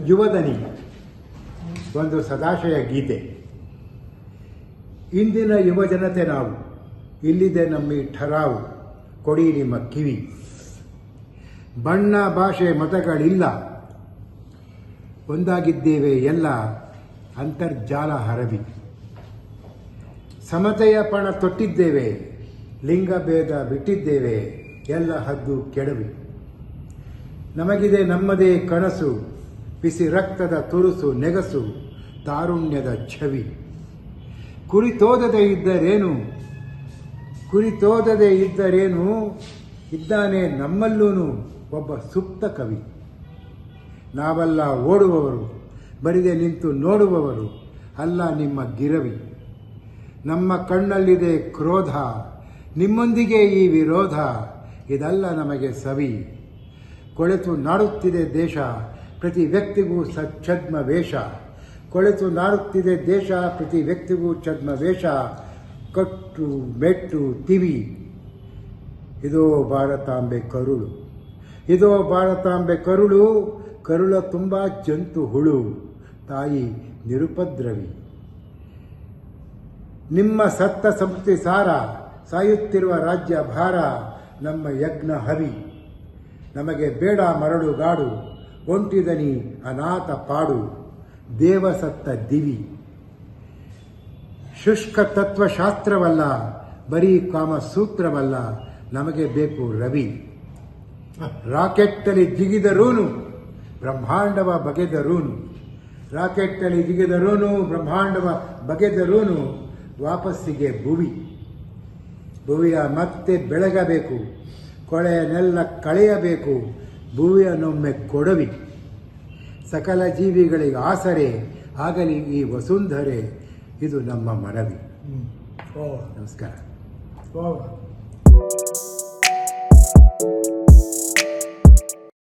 ಯುವದನಿ ಒಂದು ಸದಾಶಯ ಗೀತೆ. ಇಂದಿನ ಯುವ ಜನತೆ ನಾವು, ಇಲ್ಲಿದೆ ನಮ್ಮ ಠರಾವು, ಕೊಡಿ ನಿಮ್ಮ ಕಿವಿ. ಬಣ್ಣ ಭಾಷೆ ಮತಗಳಿಲ್ಲ, ಒಂದಾಗಿದ್ದೇವೆ ಎಲ್ಲ, ಅಂತರ್ಜಾಲ ಹರವಿ. ಸಮತೆಯ ಪಣ ತೊಟ್ಟಿದ್ದೇವೆ, ಲಿಂಗಭೇದ ಬಿಟ್ಟಿದ್ದೇವೆ, ಎಲ್ಲ ಹದ್ದು ಕೆಡವಿ. ನಮಗಿದೆ ನಮ್ಮದೇ ಕನಸು, ಬಿಸಿ ರಕ್ತದ ತುರುಸು ನೆಗಸು, ತಾರುಣ್ಯದ ಛವಿ. ಕುರಿತೋದದೆ ಇದ್ದರೇನು, ಇದ್ದಾನೆ ನಮ್ಮಲ್ಲೂನು ಒಬ್ಬ ಸುಪ್ತ ಕವಿ. ನಾವೆಲ್ಲ ಓಡುವವರು, ಬರಿದೆ ನಿಂತು ನೋಡುವವರು, ಅಲ್ಲ ನಿಮ್ಮ ಗಿರವಿ. ನಮ್ಮ ಕಣ್ಣಲ್ಲಿದೆ ಕ್ರೋಧ, ನಿಮ್ಮೊಂದಿಗೆ ಈ ವಿರೋಧ, ಇದಲ್ಲ ನಮಗೆ ಸವಿ. ಕೊಳೆತು ನಾಡುತ್ತಿದೆ ದೇಶ, ಪ್ರತಿ ವ್ಯಕ್ತಿಗೂ ಛದ್ಮ ವೇಷ. ಕೊಳೆತು ನಾಡುತ್ತಿದೆ ದೇಶ, ಪ್ರತಿ ವ್ಯಕ್ತಿಗೂ ಛದ್ಮ ವೇಷ. ಕಟ್ಟು ಮೆಟ್ಟು ತಿವಿ, ಇದೋ ಭಾರತಾಂಬೆ ಕರುಳು, ಇದೋ ಭಾರತಾಂಬೆ ಕರುಳು, ಕರುಳ ತುಂಬ ಜಂತು ಹುಳು, ತಾಯಿ ನಿರುಪದ್ರವಿ. ನಿಮ್ಮ ಸತ್ತ ಸಂಸ್ಕೃತಿ ಸಾರ, ಸಾಯುತ್ತಿರುವ ರಾಜ್ಯ ಭಾರ, ನಮ್ಮ ಯಜ್ಞ ಹವಿ. ನಮಗೆ ಬೇಡ ಮರಳುಗಾಡು, ಒಂಟಿದನಿ ಅನಾಥ ಪಾಡು, ದೇವಸತ್ತ ದಿವಿ. ಶುಷ್ಕ ತತ್ವಶಾಸ್ತ್ರವಲ್ಲ, ಬರೀ ಕಾಮಸೂತ್ರವಲ್ಲ, ನಮಗೆ ಬೇಕು ರವಿ. ರಾಕೆಟ್ಟಲ್ಲಿ ಜಿಗಿದರೂನು, ಬ್ರಹ್ಮಾಂಡವ ಬಗೆದರೂನು, ರಾಕೆಟ್ಟಲ್ಲಿ ಜಿಗಿದರೂನು, ಬ್ರಹ್ಮಾಂಡವ ಬಗೆದರೂನು, ವಾಪಸ್ಸಿಗೆ ಭುವಿ. ಭುವಿಯ ಮತ್ತೆ ಬೆಳಗಬೇಕು, ಕೊಳೆಯನ್ನೆಲ್ಲ ಕಳೆಯಬೇಕು, ಭುವಿಯನ್ನೊಮ್ಮೆ ಕೊಡವಿ. ಸಕಲ ಜೀವಿಗಳಿಗೆ ಆಸರೆ ಆಗಲಿ ಈ ವಸುಂಧರೆ, ಇದು ನಮ್ಮ ಮನವಿ. ನಮಸ್ಕಾರ.